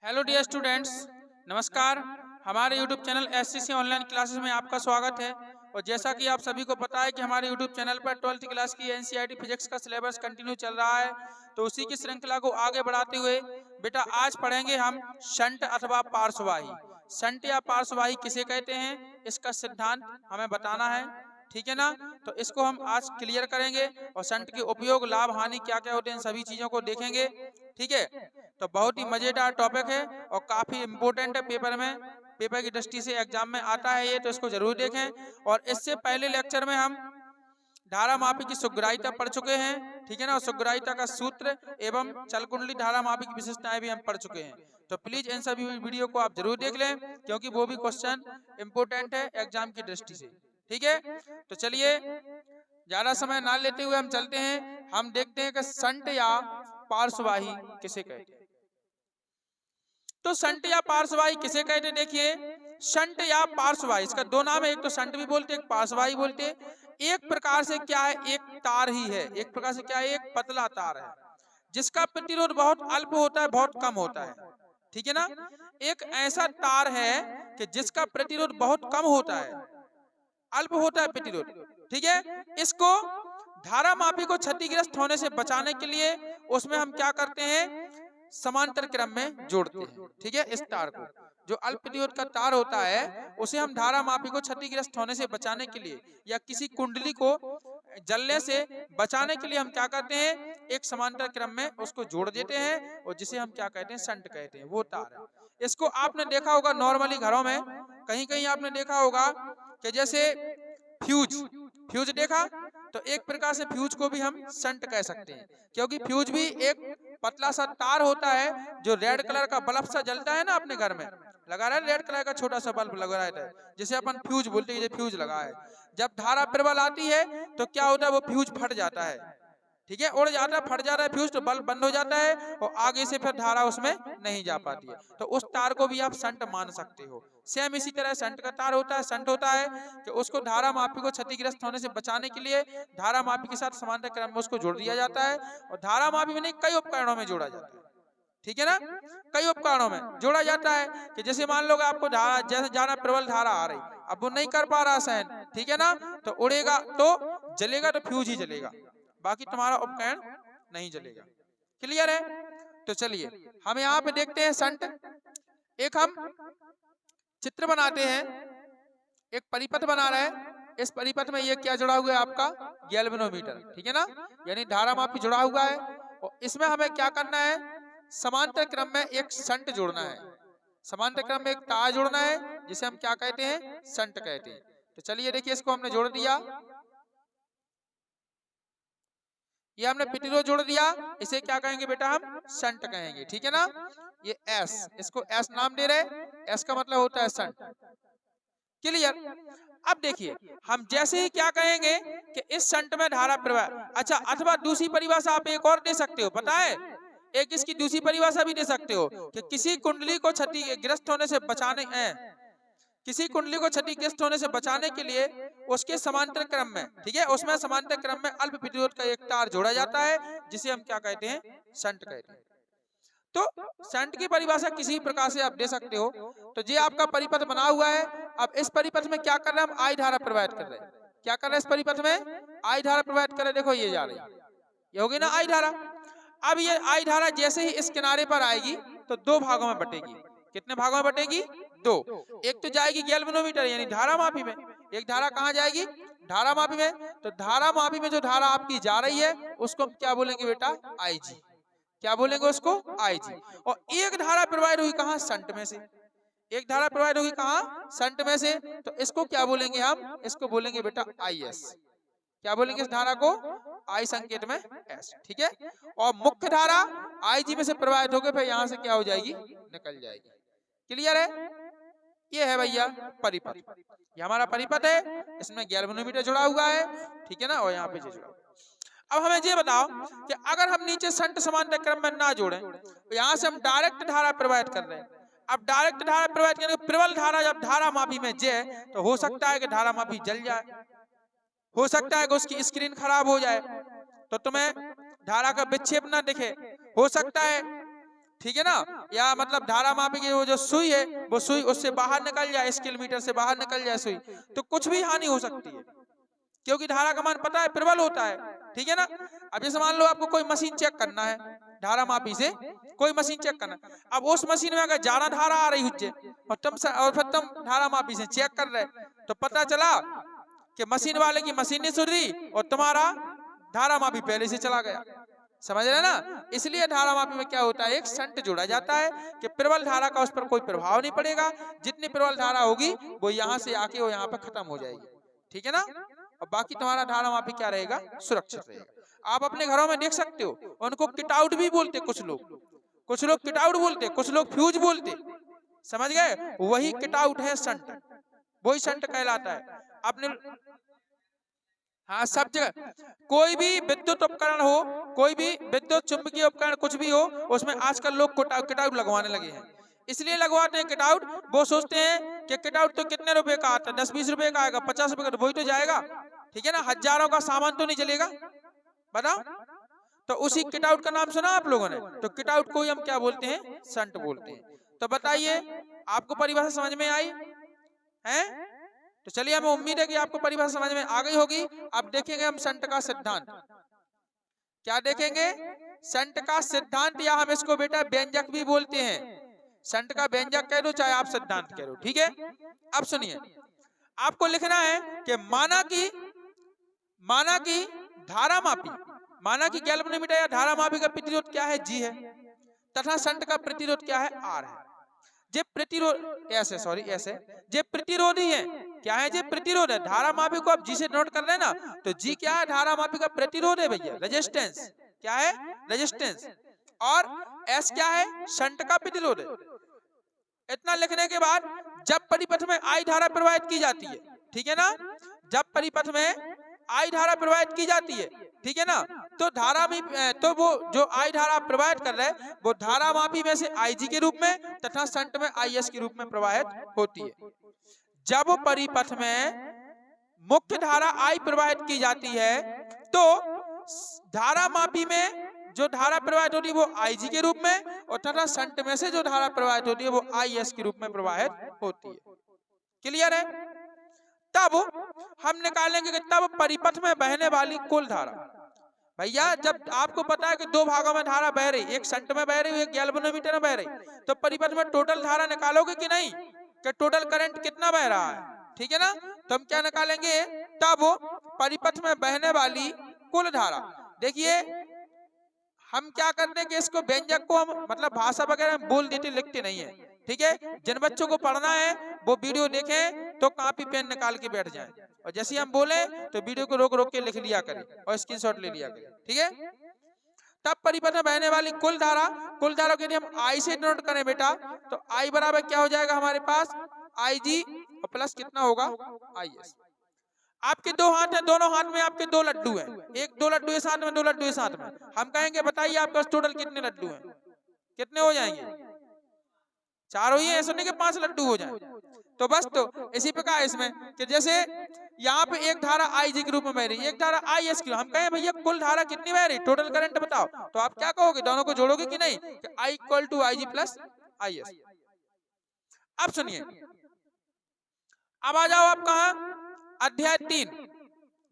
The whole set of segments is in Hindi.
हेलो डियर स्टूडेंट्स, नमस्कार। हमारे YouTube channel SCC online classes में आपका स्वागत है। और जैसा कि आप सभी को पता है कि हमारे यूट्यूब चैनल पर 12th क्लास की एनसीईआरटी फिजिक्स का सिलेबस कंटिन्यू चल रहा है, तो उसी की श्रृंखला को आगे बढ़ाते हुए बेटा आज पढ़ेंगे हम शंट अथवा पार्श्ववाही। शंट या पार्श्ववाही किसे कहते हैं, इसका सिद्धांत हमें बताना है, ठीक है ना। तो इसको हम आज क्लियर करेंगे और शंट के उपयोग, लाभ, हानि क्या क्या होते हैं, इन सभी चीजों को देखेंगे, ठीक है। तो बहुत ही मजेदार टॉपिक है और काफी इंपोर्टेंट है, पेपर की दृष्टि से एग्जाम में आता है ये, तो इसको जरूर देखें। और इससे पहले लेक्चर में हम धारा मापी की सुग्राहिता पढ़ चुके हैं, ठीक है ना। और सुग्राहिता का सूत्र एवं चलकुंडली धारा मापी की विशेषताएं भी हम पढ़ चुके हैं। तो प्लीज इन सभी वीडियो को आप जरूर देख लें, क्योंकि वो भी क्वेश्चन इंपोर्टेंट है एग्जाम की दृष्टि से, ठीक है। तो चलिए ज्यादा समय ना लेते हुए हम चलते हैं, हम देखते हैं कि शंट या पार्श्ववाही किसे कहते हैं। तो शंट या पार्श्ववाही किसे कहते हैं, देखिए शंट या पार्श्ववाही, इसका दो नाम है, एक तो शंट भी बोलते हैं, एक पार्श्ववाही बोलते हैं। एक प्रकार से क्या है, एक तार ही है, एक प्रकार से क्या है, एक पतला तार है जिसका प्रतिरोध बहुत अल्प होता है, बहुत कम होता है, ठीक है ना। एक ऐसा तार है कि जिसका प्रतिरोध बहुत कम होता है, अल्प होता है प्रतिरोध, ठीक है। इसको धारा मापी को क्षतिग्रस्त होने से बचाने के लिए उसमें हम क्या करते हैं, समांतर क्रम में जोड़ते हैं, ठीक है। इस तार को, जो अल्प प्रतिरोध का तार होता है, उसे हम धारा मापी को क्षतिग्रस्त होने से बचाने के लिए या किसी कुंडली को जलने से बचाने के लिए हम क्या करते हैं, एक समांतर क्रम में उसको जोड़ देते हैं, और जिसे हम क्या कहते हैं, शंट कहते हैं, वो तार है। इसको आपने देखा होगा नॉर्मली घरों में, कहीं कहीं आपने देखा होगा कि जैसे फ्यूज देखा, तो एक प्रकार से फ्यूज को भी हम शंट कह सकते हैं, क्योंकि फ्यूज भी एक पतला सा तार होता है जो रेड कलर का बल्ब सा जलता है ना, अपने घर में लगा रहा है, रेड कलर का छोटा सा बल्ब लगा रहता है, जिसे अपन फ्यूज बोलते हैं, फ्यूज लगा है। जब धारा प्रबल आती है तो क्या होता है, वो फ्यूज फट जाता है, ठीक है, उड़ जाता है, फट जाता है फ्यूज, तो बल्ब बंद हो जाता है और आगे से फिर धारा उसमें नहीं जा पाती है। तो उस तार को भी आप शंट मान सकते हो। सेम इसी तरह शंट का तार होता है, शंट होता है कि उसको धारा मापी को क्षतिग्रस्त होने से बचाने के लिए धारा मापी के साथ समांतर क्रम में उसको जोड़ दिया जाता है, और धारा मापी में नहीं, कई उपकरणों में जोड़ा जाता है, ठीक है ना। कई उपकरणों में जोड़ा जाता है कि जैसे मान लो आपको धारा, जैसे जाना प्रबल धारा आ रही, अब वो नहीं कर पा रहा सहन, ठीक है ना, तो उड़ेगा तो जलेगा, तो फ्यूज ही जलेगा, बाकी तुम्हारा उपकरण नहीं जलेगा। क्लियर है। तो चलिए हम यहाँ पे देखते हैं शंट। एक हम चित्र बनाते हैं, एक परिपथ बना रहे हैं। इस परिपथ में ये क्या जुड़ा हुआ है, आपका गैल्वेनोमीटर, ठीक है ना, यानी धारा मापी जुड़ा हुआ है। और इसमें हमें क्या करना है, समांतर क्रम में एक शंट जोड़ना है, समांतर क्रम में एक तार जोड़ना है, जिसे हम क्या कहते हैं, शंट कहते हैं। तो चलिए देखिए, इसको हमने जोड़ दिया, ये हमने प्रतिरोध जोड़ दिया, इसे क्या कहेंगे बेटा, हम शंट कहेंगे, ठीक है ना। ये एस, इसको एस नाम दे रहे, एस का मतलब होता है शंट। क्लियर। अब देखिए हम जैसे ही क्या कहेंगे कि इस शंट में धारा प्रवाह, अच्छा, अथवा दूसरी परिभाषा आप एक और दे सकते हो, पता है, एक इसकी दूसरी परिभाषा भी दे सकते हो कि किसी कुंडली को क्षतिग्रस्त होने से बचाने, किसी कुंडली को क्षतिग्रस्त होने से बचाने के लिए उसके समांतर क्रम में, ठीक है, उसमें समांतर क्रम में अल्प प्रतिरोध का एक तार जोड़ा जाता है, जिसे हम क्या कहते हैं, शंट कहते हैं। तो शंट की परिभाषा किसी प्रकार से आप दे सकते हो। तो ये आपका परिपथ बना हुआ है। अब इस परिपथ में क्या कर रहे हैं, हम आई धारा प्रवाहित कर रहे हैं। क्या कर रहे हैं, इस परिपथ में आई धारा प्रवाहित कर रहे हैं। देखो ये जा रही है, ये होगी ना आई धारा। अब ये आई धारा जैसे ही इस किनारे पर आएगी तो दो भागों में बटेगी। कितने भागों में बटेगी, दो। एक तो जाएगी गैल्वेनोमीटर यानी धारा मापी में, एक धारा कहाँ जाएगी, धारा मापी में। तो धारा मापी में जो धारा आपकी जा रही है उसको हम क्या बोलेंगे बेटा, आईजी, क्या बोलेंगे उसको, आईजी। और एक धारा प्रवाहित हुई कहाँ, शंट में से, एक धारा प्रवाहित होगी कहाँ, शंट में से, तो इसको क्या बोलेंगे हम, इसको बोलेंगे बेटा आईएस। क्या बोलेंगे इस धारा को, आई संकेत में एस, ठीक है। और मुख्य धारा आईजी में से प्रवाहित होकर फिर यहाँ से क्या हो जाएगी, निकल जाएगी। क्लियर है। ये है भैया परिपथ, ये हमारा परिपथ है, इसमें गैल्वेनोमीटर जुड़ा हुआ है, ठीक है ना, और यहाँ पे जुड़ा। अब हमें ये बताओ कि अगर हम नीचे शंट समांतर क्रम में ना जोड़ें, तो यहाँ से हम डायरेक्ट धारा प्रवाहित कर रहे हैं। अब डायरेक्ट धारा प्रवाहित करने, प्रबल धारा जब धारा मापी में जाए तो हो सकता है कि धारा मापी जल जाए, हो सकता है कि उसकी स्क्रीन खराब हो जाए, तो तुम्हें धारा का विक्षेप ना दिखे, हो सकता है ठीक है ना, या मतलब धारा मापी की वो जो सुई है वो सुई उससे बाहर निकल जाए, स्केलमीटर से बाहर निकल जाए सुई, तो कुछ भी हानि हो सकती है, क्योंकि धारा का मान पता है प्रबल होता है। ठीक है ना। अब जैसे मान लो आपको कोई मशीन चेक करना है, धारा मापी से कोई मशीन चेक करना है, अब उस मशीन में अगर ज्यादा धारा आ रही हुज्जे और फिर तुम धारा मापी से चेक कर रहे, तो पता चला कि मशीन वाले की मशीन नहीं सुन रही और तुम्हारा धारा मापी पहले से चला गया। समझ रहे ना। इसलिए धारा मापी में क्या होता है, एक शंट जोड़ा जाता है कि प्रबल धारा का उस पर कोई प्रभाव नहीं पड़ेगा, जितनी प्रबल धारा होगी वो यहाँ से आके वो यहाँ पर खत्म हो जाएगी। ठीक है ना। और बाकी तुम्हारा धारा मापी क्या रहेगा, सुरक्षित रहेगा। आप अपने घरों में देख सकते हो, उनको किट आउट भी बोलते, कुछ लोग किट आउट बोलते, कुछ लोग फ्यूज बोलते। समझ गए, वही किट आउट है शंट, वही शंट कहलाता है। अपने हाँ सब जगह कोई भी विद्युत उपकरण हो, कोई भी विद्युत चुंबकीय उपकरण कुछ भी हो, उसमें आजकल लोग किट आउट लगवाने लगे हैं। इसलिए लगवाते हैं किट आउट, वो सोचते हैं कि किट आउट तो कितने रुपए का आता है, 10-20 रुपए का आएगा, 50 रुपए का, तो वही तो जाएगा। ठीक है ना, हजारों का सामान तो नहीं चलेगा, बताओ। तो उसी किट आउट का नाम सुना आप लोगों ने, तो किट आउट को ही हम क्या बोलते हैं, शंट बोलते हैं। तो बताइए आपको परिभाषा समझ में आई है? तो चलिए हमें उम्मीद है कि आपको परिभाषा समझ में आ गई होगी। अब देखेंगे हम शंट का सिद्धांत। क्या देखेंगे, शंट का सिद्धांत, या हम इसको बेटा व्यंजक भी बोलते हैं। शंट का व्यंजक कह दो चाहे आप सिद्धांत कह दो। ठीक है। अब सुनिए, आपको लिखना है कि माना की धारा मापी, माना की गैल्वेनोमीटर या धारा मापी का प्रतिरोध क्या है, जी है, तथा शंट का प्रतिरोध क्या है, आर है। जे प्रतिरोध ऐसे जे प्रतिरोधी है, क्या है, जे प्रतिरोध है। धारा मापी को आप जी से नोट कर रहे हैं ना, तो जी क्या है, धारा मापी का प्रतिरोध है भैया, रेजिस्टेंस। क्या है, रेजिस्टेंस। और एस क्या है, शंट का प्रतिरोध है। इतना लिखने के बाद जब परिपथ में आई धारा प्रवाहित की जाती है, ठीक है ना, जब परिपथ में आई धारा प्रवाहित की जाती है, ठीक है ना, तो धारा में तो वो जो आई धारा प्रवाहित कर रहे हैं वो धारा मापी में से आई जी के रूप में तथा शंट में आई एस के रूप में प्रवाहित होती है। जब परिपथ में मुख्य धारा आई प्रवाहित की जाती है तो धारा मापी में जो धारा प्रवाहित होती है वो आई जी के रूप में, और तथा शंट में से जो धारा प्रवाहित होती है वो आई एस के रूप में प्रवाहित होती है। क्लियर है। तब हम निकालेंगे कि तब परिपथ में बहने वाली कुल धारा, भैया जब आपको पता है कि दो भागों में धारा बह रही, एक शंट में बह रही, एक गैल्वेनोमीटर में बह रही, तो परिपथ में टोटल धारा निकालोगे कि नहीं, कि टोटल करंट कितना बह रहा है। ठीक है ना। तो हम क्या निकालेंगे, तब परिपथ में बहने वाली कुल धारा। देखिए हम क्या करते हैं कि इसको व्यंजक को हम मतलब भाषा वगैरह हम बोल देते, लिखते नहीं है। ठीक है। जिन बच्चों को पढ़ना है वो वीडियो देखें तो कॉपी पेन निकाल के बैठ जाएं, और जैसे हम बोले तो वीडियो को रोक रोक के लिख लिया करें और स्क्रीनशॉट ले लिया करें। ठीक है। तब परिपथ में बहने वाली कुल धारा के लिए हम आई से नोट करें बेटा, तो आई बराबर क्या हो जाएगा हमारे पास, आई जी और प्लस कितना होगा, आई एस। आपके दो हाथ हैं, दोनों हाथ में आपके दो लड्डू हैं, एक दो लड्डू है साथ में, दो लड्डू है साथ में। हम कहेंगे बताइए आपके पास टोटल कितने लड्डू हैं, कितने हो जाएंगे, चारों ही है, ऐसा नहीं कि 5 लड्डू हो जाए। तो बस तो इसी प्रकार इसमें कि जैसे यहाँ पे एक धारा आई जी के रूप में बह रही, एक धारा आई एस की, हम कहें भैया कुल धारा कितनी बह रही, टोटल करंट बताओ, तो आप क्या कहोगे, दोनों को जोड़ोगे कि नहीं, कि I equal to I G plus I S. अब सुनिए, अब आ जाओ आप कहा, अध्याय 3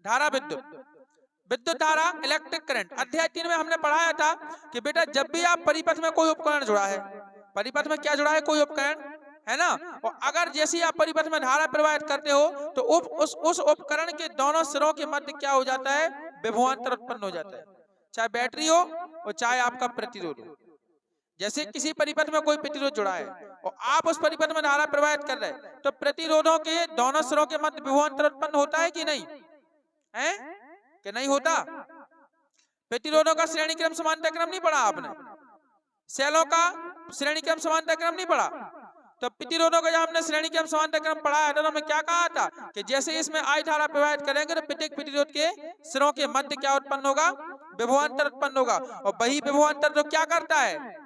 धारा विद्युत धारा इलेक्ट्रिक करंट। अध्याय 3 में हमने पढ़ाया था कि बेटा जब भी आप परिपथ में कोई उपकरण जुड़ा है, परिपथ में क्या जुड़ा है, कोई उपकरण है ना, और अगर जैसे आप परिपथ में धारा प्रवाहित करते हो तो उस उपकरण के दोनों सिरों के मध्य क्या हो जाता है, विभवांतर उत्पन्न हो जाता है, चाहे बैटरी हो और चाहे आपका प्रतिरोध हो। जैसे किसी परिपथ में कोई प्रतिरोध जुड़ा है और आप उस परिपथ में धारा प्रवाहित कर रहे हैं, तो प्रतिरोधों के दोनों सिरों के मध्य विभवांतर उत्पन्न होता है कि नहीं है, कि नहीं होता। प्रतिरोधों का श्रेणी क्रम समानता क्रम नहीं पढ़ा आपने, सेलों का श्रेणी क्रम समानता क्रम नहीं पढ़ा, तो प्रतिरोधों का जब हमने श्रेणी क्रम समानता क्रम पढ़ाया तो हमने क्या कहा था कि जैसे इसमें आई धारा प्रवाहित करेंगे तो प्रत्येक प्रतिरोध के सिरों के मध्य क्या उत्पन्न होगा, विभवांतर उत्पन्न होगा, और वही विभवांतर जो क्या करता है,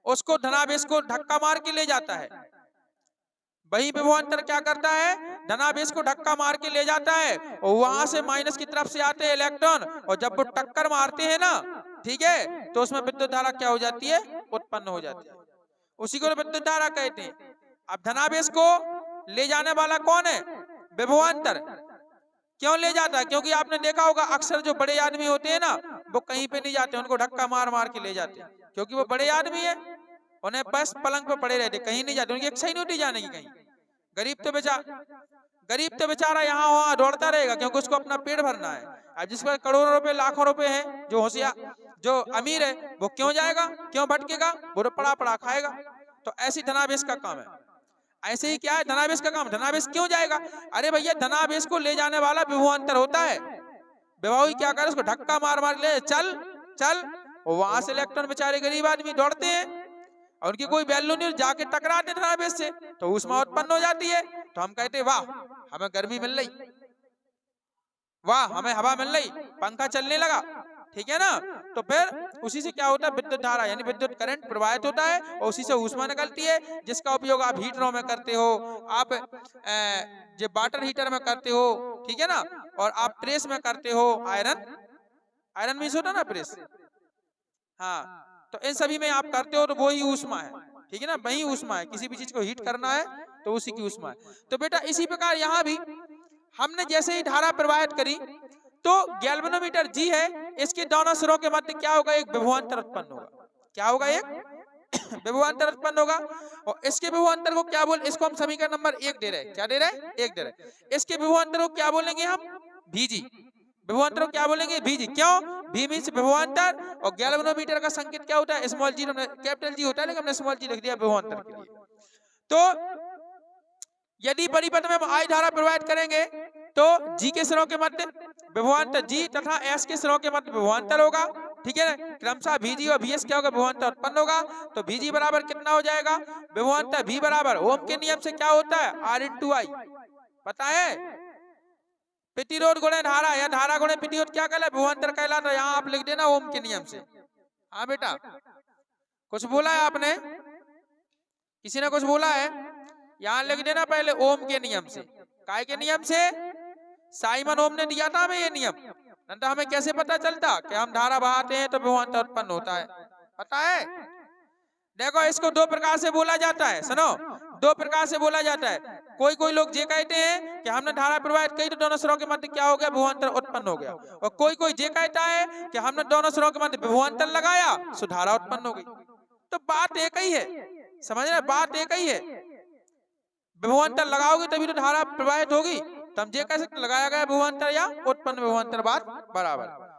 उसको धनावेश को धक्का मार के ले जाता है। वही विभवांतर क्या करता है, धनावेश को धक्का मार के ले जाता है, और वहां से माइनस की तरफ से आते हैं इलेक्ट्रॉन, और जब वो टक्कर मारते हैं ना ठीक है, तो उसमें विद्युत धारा क्या हो जाती है, उत्पन्न हो जाती है, उसी को विद्युत धारा कहते हैं। अब धनावेश को ले जाने वाला कौन है, विभवांतर। क्यों ले जाता है, क्योंकि आपने देखा होगा अक्सर जो बड़े आदमी होते हैं ना, वो कहीं पे नहीं जाते, उनको धक्का मार मार के ले जाते हैं, क्योंकि वो बड़े आदमी है, उन्हें बस पलंग पे पड़े रहते, कहीं नहीं जाते, उनकी इच्छा ही नहीं होती जाने की कहीं। गरीब तो बेचारा यहाँ वहाँ दौड़ता रहेगा, क्योंकि उसको अपना पेट भरना है। अब जिस पर करोड़ों रुपए लाखों रुपए हैं, जो होशियार जो अमीर है, वो क्यों जाएगा, क्यों भटकेगा, वो तो पड़ा पड़ा खाएगा। तो ऐसी धनावेश का काम है। ऐसे ही क्या है धनावेश का काम, धनावेश क्यों जाएगा, अरे भैया धनावेश को ले जाने वाला विभवांतर होता है। विभव क्या करे, उसको धक्का मार मार ले चल चल, वहां से इलेक्ट्रॉन बेचारे गरीब आदमी दौड़ते हैं, और उनकी कोई वैल्यू नहीं, जाके टकराते धनावेश से, तो ऊष्मा उत्पन्न हो जाती है। तो हम कहते वाह हमें गर्मी मिल रही, वाह हमें हवा मिल रही, पंखा चलने लगा, ठीक है ना। तो फिर उसी से क्या होता है, विद्युत धारा यानी विद्युत करंट प्रवाहित होता है, और उसी से ऊष्मा निकलती है, जिसका उपयोग आप हीटरों में करते हो, आप जो वाटर हीटर में करते हो, ठीक है ना, और आप प्रेस में करते हो, आयरन मीन्स होता ना प्रेस, हाँ, तो इन सभी में आप करते हो, तो वो ही ऊष्मा है, ठीक है ना, वही ऊष्मा है, किसी भी चीज को हीट करना है तो उसी की ऊष्मा है। तो बेटा इसी प्रकार यहाँ भी हमने जैसे ही धारा प्रवाहित करी, तो गैल्वेनोमीटर जी है, इसके दोनों सिरों के मध्य क्या होगा, एक विभवांतर उत्पन्न होगा। क्या होगा, एक विभवांतर उत्पन्न होगा, और इसके विभवांतर को क्या बोल, इसको हम समीकरण नंबर 1 दे रहे हैं, क्या दे रहे हैं, 1 दे रहे हैं। इसके विभवांतर को क्या बोलेंगे हम, भीजी, विभवांतर को क्या बोलेंगे, भीजी। क्यों, भी मीन्स विभवांतर, और गैल्वेनोमीटर का संकेत क्या होता है, स्मॉल जी, कैपिटल जी होता है, लेकिन हमने स्मॉल जी लिख दिया विभवांतर के लिए। तो यदि परिपथ में आई धारा प्रवाहित करेंगे, तो जी के सिरों के मध्य विभवांतर जी तथा एस के सिरों के मध्य विभवांतर होगा, ठीक है ना, क्रमशः भीजी और भीएस क्या होगा, विभवांतर उत्पन्न होगा। तो भीजी बराबर कितना हो जाएगा, विभवांतर भी बराबर ओम के नियम से क्या होता है, आर इंटू आई, पता है, प्रतिरोध गुणे धारा या धारा गुणे प्रतिरोध क्या कहलाता है, विभवांतर कहलाता है। यहाँ आप लिख देना ओम के नियम से। हाँ बेटा, कुछ बोला है आपने, किसी ने कुछ बोला है, यहाँ लिख देना पहले ओम के नियम से। काय के नियम से, साइमन ओम ने दिया था हमें ये नियम, नंतर हमें कैसे पता चलता कि हम धारा बहाते हैं तो विभवांतर उत्पन्न होता है, पता है। देखो इसको दो प्रकार से बोला जाता है, सुनो, दो प्रकार से बोला जाता है। कोई कोई लोग ये कहते हैं कि हमने धारा प्रवाहित की तो दोनों सिरों के मध्य क्या हो गया, विभवांतर उत्पन्न हो गया, और कोई कोई ये कहता है कि हमने दोनों सिरों के मध्य विभवांतर लगाया सो धारा उत्पन्न हो गई। तो बात एक ही है, समझ रहे, बात एक ही है, विभवांतर लगाओगे तभी तो धारा प्रवाहित होगी। तो हम ये कह सकते लगाया गया विभवांतर या उत्पन्न विभवांतर, बात बराबर।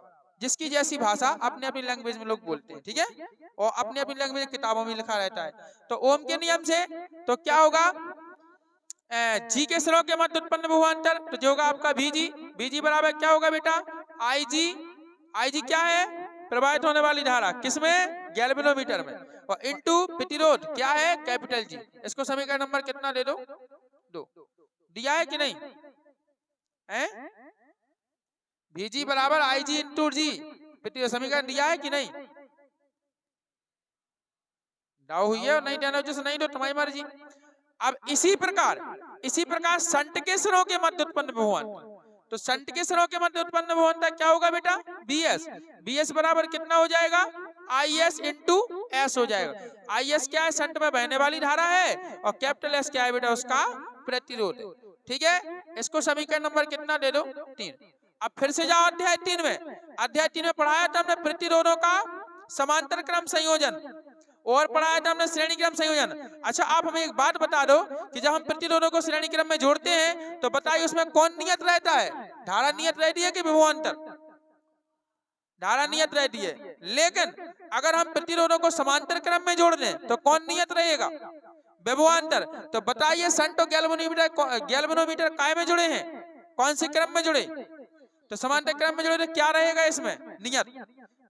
जिसकी जैसी भाषा अपने अपनी लैंग्वेज में लोग बोलते हैं, ठीक है, और अपने अपनी लैंग्वेज किताबों में लिखा रहता है। तो ओम के नियम से तो क्या होगा, जी के सिरों के मध्य उत्पन्न विभवांतर, तो जो होगा आपका भीजी, भीजी बराबर क्या होगा बेटा, आई जी, आई जी क्या है, प्रवाहित होने वाली धारा, किसमें, गैल्वेनोमीटर में, और इनटू प्रतिरोध क्या है, कैपिटल जी। इसको समीकरण नंबर कितना दे दो, 2 दिया है कि नहीं है, भीजी बराबर आई जी इंटू जी, समीकरण दिया है कि नहीं, डाउ हुई है और नहीं देना जैसे नहीं दो तुम्हारी मर्जी। अब इसी प्रकार संट के सिरों के मध्य उत्पन्न विभवांतर, तो संट के सिरों के मध्य उत्पन्न विभवांतर क्या होगा बेटा, बीएस, बीएस बराबर कितना हो जाएगा, आई एस इंटू एस हो जाएगा। आई एस क्या है, संट में बहने वाली धारा है, और कैपिटल एस क्या है बेटा, उसका प्रतिरोध, ठीक है। इसको समीकरण नंबर कितना दे दो, 3। अब फिर से जाओ अध्याय 3 में, अध्याय 3 में पढ़ाया था हमने प्रतिरोधों का समांतर क्रम संयोजन, और पढ़ाया था हमने श्रेणी क्रम संयोजन। अच्छा आप हमें एक बात बता दो कि जब हम प्रतिरोधों को श्रेणी क्रम में जोड़ते हैं तो बताइए उसमें कौन नियत रहता है, धारा नियत रहती है कि विभवांतर, धारा नियत रहती है। लेकिन अगर हम प्रतिरोधों को समांतर क्रम में जोड़ दें तो कौन नियत रहेगा, विभवांतर। तो बताइए संट और गैल्वेनोमीटर काय में जुड़े हैं, कौन से क्रम में जुड़े, तो समांतर क्रम में जुड़े, तो क्या रहेगा इसमें, नियत,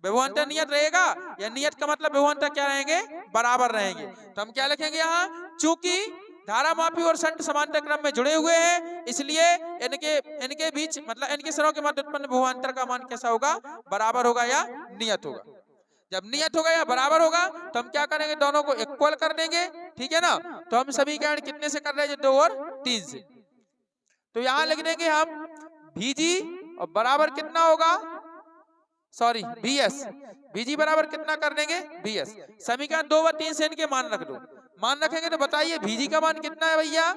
विभवांतर नियत रहेगा, या नियत का मतलब विभवांतर क्या रहेंगे, बराबर रहेंगे। तो हम क्या लिखेंगे यहाँ, चूंकि धारा मापी और संट समांतर क्रम में जुड़े हुए हैं, इसलिए इनके बीच मतलब इनके सिरों के मध्य उत्पन्न विभवांतर का मान कैसा होगा, बराबर होगा या नियत होगा। जब नियत होगा या बराबर होगा तो हम क्या करेंगे, दोनों को इक्वल कर देंगे, ठीक है ना। तो हम समीकरण कितने से कर रहे हैं, 2 और 3 से। तो यहाँ लिख देंगे हम भीजी और बराबर कितना होगा, सॉरी बीएस, बीजी बराबर कितना कर देंगे बीएस। समीकरण 2 व 3 से इनके मान रख दो। मान रखेंगे तो बताइए बीजी का मान कितना है भैया,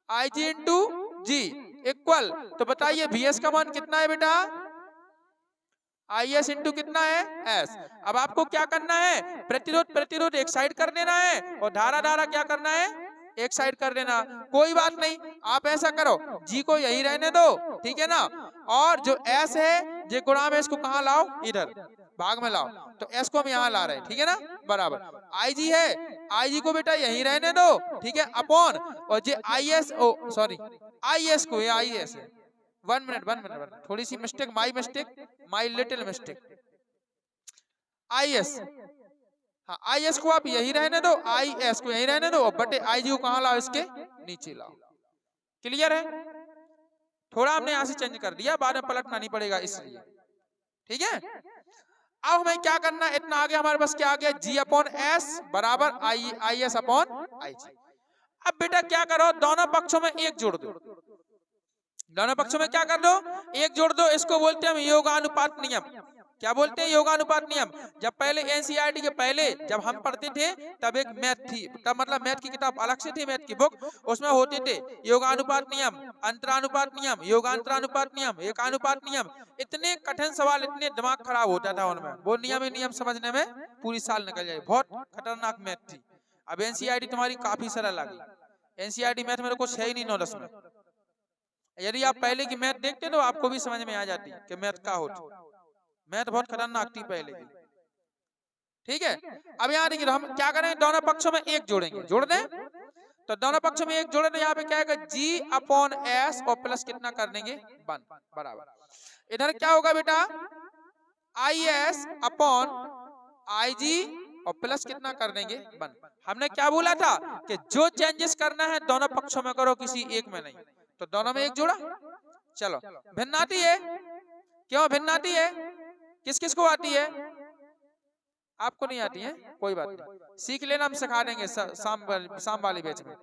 आई जी इंटू जी इक्वल, तो बताइए बीएस का मान कितना है बेटा, आई एस इंटू कितना है एस। अब आपको क्या करना है, प्रतिरोध प्रतिरोध एक साइड कर देना है और धारा धारा क्या करना है, एक साइड कर देना। कोई बात नहीं, आप ऐसा करो जी को यही रहने दो, ठीक है ना, और जो एस है जे गुणा में इसको कहाँ लाओ, इधर भाग में लाओ, तो एस को हम यहाँ ला रहे हैं, ठीक है ना, बराबर आई जी है, आई जी को बेटा यही रहने दो, ठीक है, अपॉन और J I S, oh sorry I S को, ये आई एस है, 1 मिनट थोड़ी सी mistake, my little mistake, I S, हाँ आई एस को आप यही रहने दो, आई एस को यही रहने दो और बटे आई जी को कहाँ लाओ, इसके नीचे लाओ। क्लियर है, थोड़ा हमने यहाँ से चेंज कर दिया, बाद में पलटना नहीं पड़ेगा इसलिए, ठीक है। अब हमें क्या करना है, इतना आगे हमारे पास क्या आ गया, जी अपॉन एस बराबर आई एस अपॉन आई जी। अब बेटा क्या करो, दोनों पक्षों में एक जोड़ दो, दोनों पक्षों में क्या कर दो, एक जोड़ दो, इसको बोलते हैं हम योगानुपात नियम। क्या बोलते हैं, योगानुपात नियम। जब पहले एनसीईआरटी के पहले जब हम पढ़ते थे तब एक मैथ थी, तब मतलब मैथ की किताब अलग से थी, मैथ की बुक, उसमें होते थे योगानुपात नियम, अंतरानुपात नियम, योगांतरानुपात नियम, एकानुपात नियम। इतने कठिन सवाल, इतने दिमाग खराब होता था उनमें, वो नियम नियम समझने में पूरी साल निकल जाए, बहुत खतरनाक मैथ थी। अब एनसीईआरटी तुम्हारी काफी सरल लगी, एनसीईआरटी मैथ मेरे कुछ है ही नहीं नॉलेज में। यदि आप पहले की मैथ देखते तो आपको भी समझ में आ जाती कि मैथ क्या होती, मैथ बहुत खतरनाक थी पहले की, ठीक है। अब यहाँ देखिए हम क्या करें, दोनों पक्षों में एक जोड़ेंगे, जोड़ दें, तो दोनों पक्षों में एक जोड़े तो यहाँ पे क्या है, जी अपॉन एस और प्लस कितना कर देंगे 1 बराबर, इधर क्या होगा बेटा, आई एस अपॉन आई जी और प्लस कितना कर देंगे 1। हमने क्या बोला था कि जो चेंजेस करना है दोनों पक्षों में करो, किसी एक में नहीं, तो दोनों में एक जोड़ा। चलो भिन्न आती है, क्यों भिन्न आती है, किस किस को आती है, आपको नहीं आती है, कोई बात नहीं, सीख लेना, हम सिखा देंगे शाम वाली बैच में।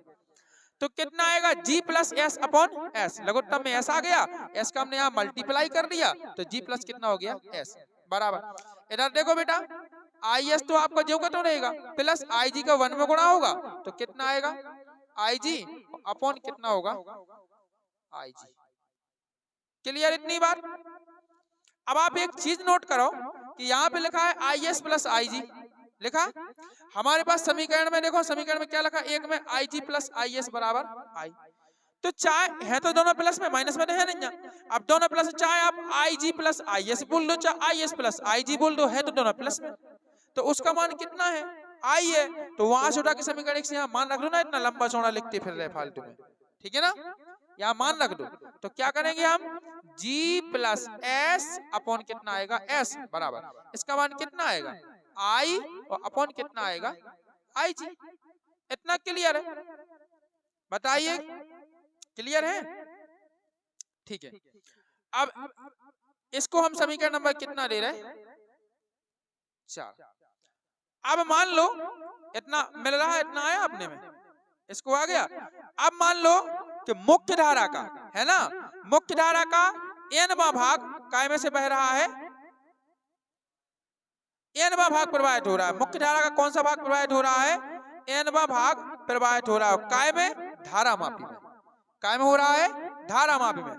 तो कितना आएगा, जी प्लस एस अपॉन एस, लघुत्तम में एस आ गया, एस का हमने यहाँ मल्टीप्लाई कर दिया, तो जी प्लस कितना हो गया एस बराबर। इधर देखो बेटा, आई एस तो आपका जो का तो रहेगा, प्लस आई जी का 1 में गुणा होगा, तो कितना आएगा आई जी अपॉन कितना होगा आई जी। क्लियर इतनी बात। अब आप एक चीज नोट करो कि यहाँ पे लिखा है आई एस प्लस आई जी लिखा, हमारे पास समीकरण में देखो, समीकरण में क्या लिखा, एक में आई जी प्लस आई एस बराबर आई, तो चाहे है तो दोनों प्लस में, माइनस में तो है नहीं, अब दोनों प्लस, चाहे आप आई जी प्लस आई एस बोल दो, चाहे आई एस प्लस आई जी बोल दो, है तो दोनों प्लस में, तो उसका मान कितना है आई है, तो वहां से उठा के समीकरण एक से यहाँ मान रख दो ना, इतना लंबा चौड़ा लिखते फिर रहे फालतू में, ठीक है ना, यहाँ मान रख दो। तो क्या करेंगे हम, G प्लस एस अपॉन कितना आएगा एस बराबर, इसका मान कितना आएगा आई और अपॉन कितना आएगा आई जी। इतना क्लियर है, बताइए क्लियर है, ठीक है। अब इसको हम समीकरण नंबर कितना दे रहे हैं 4। अब मान लो इतना मिल रहा है, इतना आया अपने में, इसको आ गया। अब मान लो कि मुख्य धारा का है ना, मुख्य धारा का n वां भाग काय में से बह रहा है, n वां भाग प्रवाहित हो रहा है, मुख्य धारा का कौन सा भाग प्रवाहित हो रहा है, n वां भाग प्रवाहित हो रहा है, काय में, धारा मापी में, काय में हो रहा है, धारा मापी में,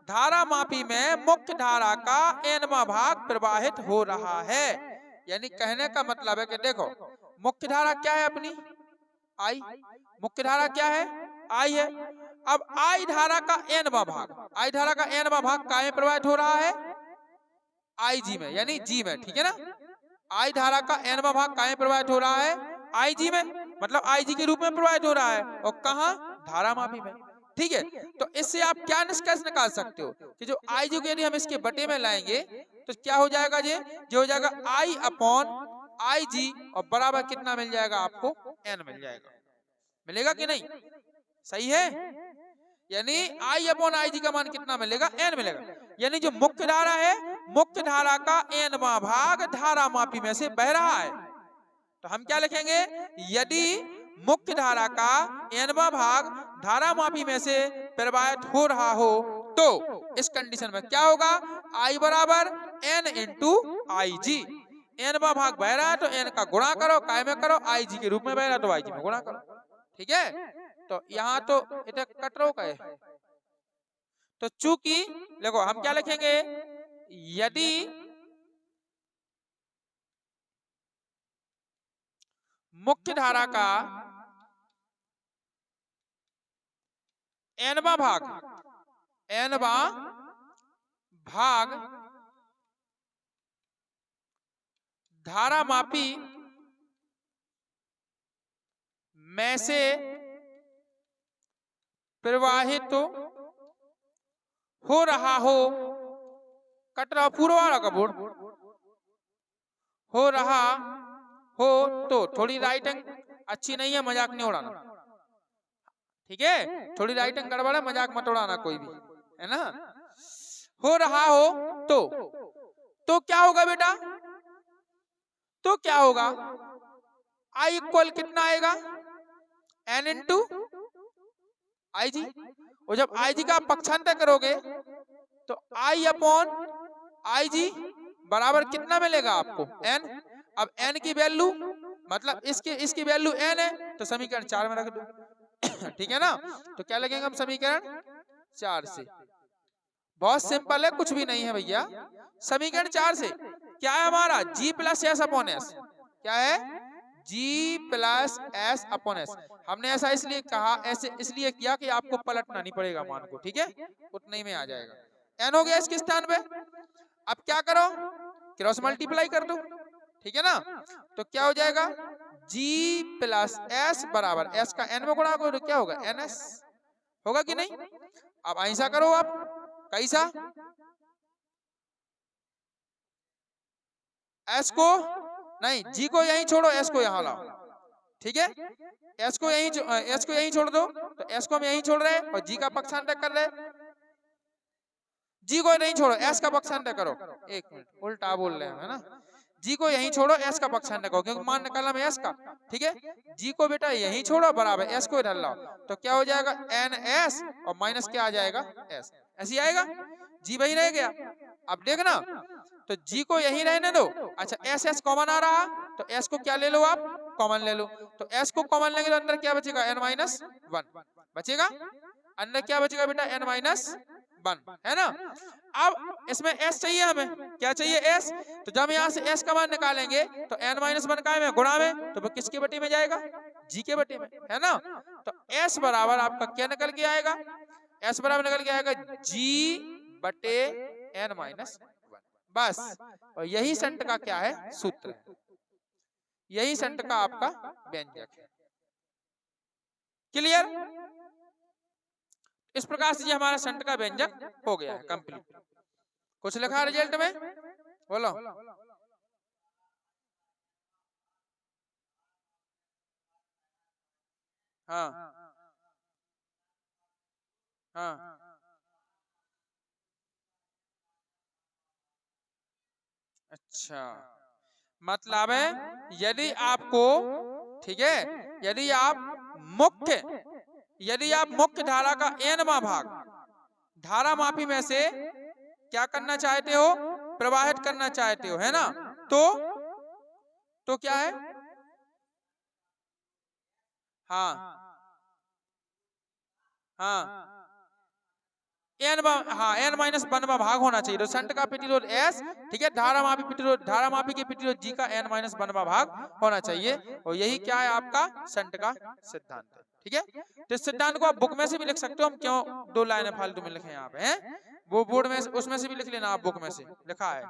धारा मापी में मुख्य धारा का n वां भाग प्रवाहित हो रहा है। यानी कहने का मतलब है कि देखो मुख्य धारा क्या है अपनी आई, मुख्य धारा क्या है आई है, अब आई धारा का n वां भाग, आई धारा का n वां भाग काय में प्रवाहित हो रहा है आई जी में, यानी जी में, ठीक है ना, आई धारा का n वां भाग काय में प्रवाहित हो रहा है आई जी में, मतलब आई जी के रूप में प्रवाहित हो रहा है, और कहा धारा मापी में, ठीक है। तो इससे आप क्या निष्कर्ष निकाल सकते हो कि जो आई जी को यदि हम इसके बटे में लाएंगे तो क्या हो जाएगा, ये जो हो जाएगा आई अपॉन आई जी और बराबर कितना मिल जाएगा आपको n मिल जाएगा, मिलेगा कि नहीं, सही है। यानी आई अपॉन आई जी का मान कितना मिलेगा n मिलेगा, यानी जो मुख्य धारा है, मुख्य धारा का n वां भाग धारा मापी में से बह रहा है, तो हम क्या लिखेंगे, यदि मुख्य धारा का n वां भाग धारा मापी में से प्रवाहित हो रहा हो तो इस कंडीशन में क्या होगा, आई बराबर n इंटू आई जी। n बा भाग बह रहा है तो n का गुणा करो, काय में करो, आई जी के रूप में बह रहा है तो आई जी में गुणा करो। ठीक है, तो यहाँ तो इधर कट रो का है, तो चूंकि देखो हम क्या लिखेंगे, यदि मुख्य धारा का एनवा भाग धारा मापी में से प्रवाहित तो हो रहा हो, कट रहा पूरा वाला का बोर्ड, हो रहा हो तो थोड़ी राइटिंग अच्छी नहीं है, मजाक नहीं उड़ाना। ठीक है, थोड़ी राइटिंग गड़बड़ है, मजाक मत उड़ाना कोई भी, है ना। हो रहा हो तो क्या होगा बेटा, तो क्या होगा, आई इक्वल कितना आएगा, एन इंटू आई जी। और जब आई जी का पक्षांतर करोगे तो आई अपॉन आई जी बराबर कितना मिलेगा आपको, एन। अब एन की वैल्यू मतलब इसकी वैल्यू एन है तो समीकरण 4 में रख दो। ठीक है ना, तो क्या लगेगा हम समीकरण 4 से, बहुत सिंपल है, कुछ भी नहीं है भैया। समीकरण 4 से क्या है हमारा, जी प्लस एस अपॉन एस, क्या है, जी प्लस एस अपॉन एस। हमने ऐसा इसलिए कहा, ऐसे इसलिए किया कि आपको पलटना नहीं पड़ेगा मान को, ठीक है, उतने ही में आ जाएगा। एन हो गया इसके स्थान पे, अब क्या करो, क्रॉस मल्टीप्लाई कर दो, ठीक है ना, तो क्या हो जाएगा, जी प्लस एस बराबर एस का एन में गुणा करो, क्या होगा, एन एस होगा कि नहीं। अब ऐसा करो आप, कैसा, एस को नहीं, जी को यहीं छोड़ो, एस को यहां लाओ, ठीक है, एस को यहीं छोड़ दो, तो एस को हम यहीं छोड़ रहे हैं और जी का पक्षांतर कर रहे हैं, जी को नहीं छोड़ो, एस का पक्षांतर करो, एक मिनट उल्टा बोल रहे हैं, है ना, जी को यहीं छोड़ो, एस का पक्षांतर करो, क्योंकि मान निकालना है एस का, ठीक है, जी को बेटा यहीं छोड़ो बराबर एस को इधर लाओ, तो क्या हो जाएगा, एन एस और माइनस क्या आ जाएगा, एस, ऐसे आएगा, जी वही रह गया। अब देखना, तो जी को यहीं रहने दो, अच्छा एस एस कॉमन आ रहा, तो एस को क्या ले लो आप, कॉमन ले लो, तो एस को कॉमन लेंगे तो अंदर क्या बचेगा, एन माइनस वन बचेगा, अंदर क्या बचेगा बेटा, एन माइनस वन, है ना। अब इसमें एस चाहिए हमें, क्या चाहिए, एस, तो जब यहाँ से एस का मान निकालेंगे तो एन माइनस वन का में गुणा में, तो वो किसके बटे में जाएगा, जी के बटे में, है ना। तो एस बराबर आपका क्या निकल के आएगा, एस बराबर निकल के आएगा जी बटे एन माइनस वन, बस। और यही संट का क्या है, सूत्र है, यही संट का आपका व्यंजक है। क्लियर, इस प्रकार से ये हमारा संट का व्यंजक हो गया है कंप्लीट। कुछ लिखा रिजल्ट में, बोलो, हाँ हाँ, अच्छा, मतलब है यदि आपको, ठीक है, यदि आप मुख्य धारा का एनवां भाग धारा मापी में से क्या करना चाहते हो, प्रवाहित करना चाहते हो, है ना, तो क्या है, हाँ हाँ, एन माइनस वन भाग होना चाहिए, तो संट का प्रतिरोध एस, ठीक है, धारा मापी के प्रतिरोध जी का एन माइनस वन भाग होना चाहिए, और यही क्या है आपका संट का सिद्धांत है, ठीक है। तो इस सिद्धांत को आप बुक में से भी लिख सकते हो, हम क्यों दो लाइनें फालतू में लिखे यहाँ पे, हैं, वो बोर्ड में उसमें से भी लिख लेना, आप बुक में से लिखा है,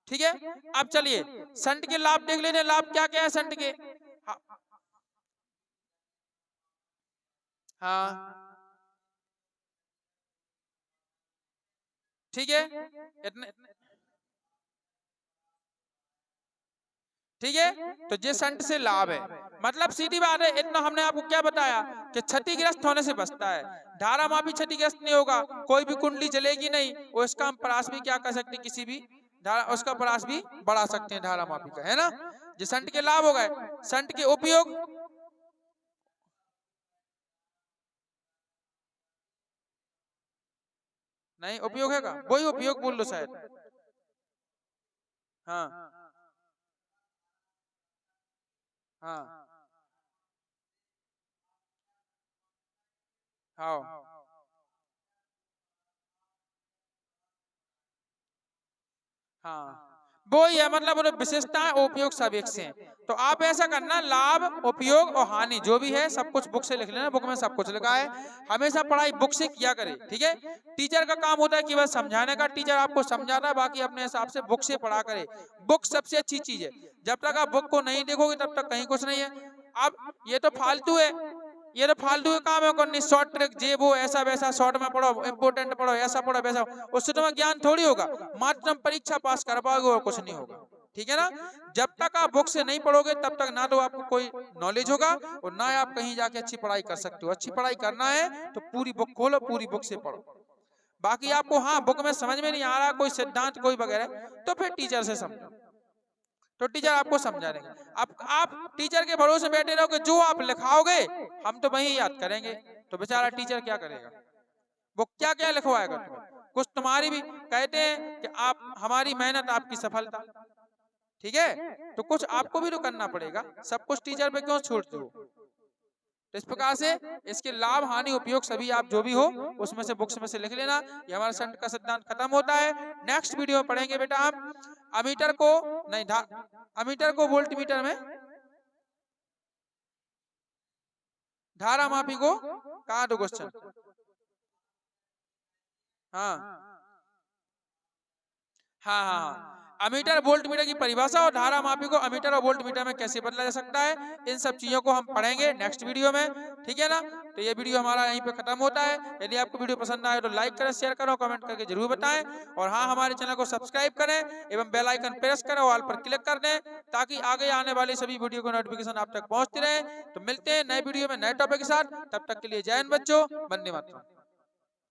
ठीक है। अब चलिए संट के लाभ देख लेते, लाभ क्या क्या है संट के, हाँ ठीक है, इतने, ठीक है, तो ये संट से लाभ है, मतलब सीधी बात है, इतना हमने आपको क्या बताया कि क्षतिग्रस्त होने से बचता है, धारा मापी क्षतिग्रस्त नहीं होगा, कोई भी कुंडली जलेगी नहीं, और इसका हम परास भी क्या कर सकते हैं, किसी भी धारा उसका परास भी बढ़ा सकते हैं धारा मापी का, है ना। ये संट के लाभ हो गए। संट के उपयोग, नहीं उपयोग है का, वही उपयोग बोल लो शायद, हाँ हाँ हाँ हाँ, वो ही है, मतलब वो विशेषताएं उपयोग सब एक से हैं। तो आप ऐसा करना, लाभ उपयोग और हानि जो भी है सब कुछ बुक से लिख लेना, बुक में सब कुछ लिखा है। हमेशा पढ़ाई बुक से किया करे, ठीक है। टीचर का काम होता है कि बस समझाने का, टीचर आपको समझाता है, बाकी अपने हिसाब से बुक से पढ़ा करे। बुक सबसे अच्छी चीज है, जब तक आप बुक को नहीं देखोगे तब तक कहीं कुछ नहीं है। अब ये तो फालतू है, ये तो फालतू का काम है, करनी शॉर्ट ट्रिक जे वो ऐसा वैसा, शॉर्ट में पढ़ो, इंपोर्टेंट पढ़ो, ऐसा पढ़ो वैसा, उससे तुम्हें ज्ञान थोड़ी होगा, मात्र तुम परीक्षा पास कर पाओगे और कुछ नहीं होगा, ठीक है ना। जब तक आप बुक से नहीं पढ़ोगे तब तक ना तो आपको कोई नॉलेज होगा और ना आप कहीं जाके अच्छी पढ़ाई कर सकते हो। अच्छी पढ़ाई करना है तो पूरी बुक खोलो, पूरी बुक से पढ़ो। बाकी आपको हाँ बुक में समझ में नहीं आ रहा कोई सिद्धांत कोई वगैरह, तो फिर टीचर से समझो, तो टीचर आपको समझा देंगे। अब आप टीचर के भरोसे बैठे रहोगे, जो आप लिखाओगे हम तो वही याद करेंगे, तो बेचारा टीचर क्या करेगा, वो क्या क्या लिखवाएगा तुम्हें। कुछ तुम्हारी भी कहते हैं कि आप हमारी मेहनत आपकी सफलता, ठीक है, तो कुछ आपको भी तो करना पड़ेगा, सब कुछ टीचर पे क्यों छोड़ते हो। तो इस प्रकार से इसके लाभ हानि उपयोग सभी आप जो भी हो उसमें से बुक्स में से लिख लेना। ये हमारा संट का सिद्धांत खत्म होता है। नेक्स्ट वीडियो में पढ़ेंगे बेटा हम अमीटर को, नहीं अमीटर को वोल्ट मीटर में, धारा मापी को, कहा दो क्वेश्चन, हाँ हाँ हाँ हाँ, अमीटर वोल्ट मीटर की परिभाषा और धारा मापी को अमीटर और वोल्ट मीटर में कैसे बदला जा सकता है, इन सब चीजों को हम पढ़ेंगे नेक्स्ट वीडियो में, ठीक है ना। तो ये वीडियो हमारा यहीं पे खत्म होता है। यदि आपको वीडियो पसंद आए तो लाइक करें, शेयर करें, कमेंट करके जरूर बताएं, और हाँ हमारे चैनल को सब्सक्राइब करें एवं बेल आइकन प्रेस करें और ऑल पर क्लिक कर दें, ताकि आगे आने वाली सभी वीडियो को नोटिफिकेशन आप तक पहुंचती रहे। तो मिलते हैं नए वीडियो में नए टॉपिक के साथ, तब तक के लिए जय हिंद बच्चों, वंदे मातरम।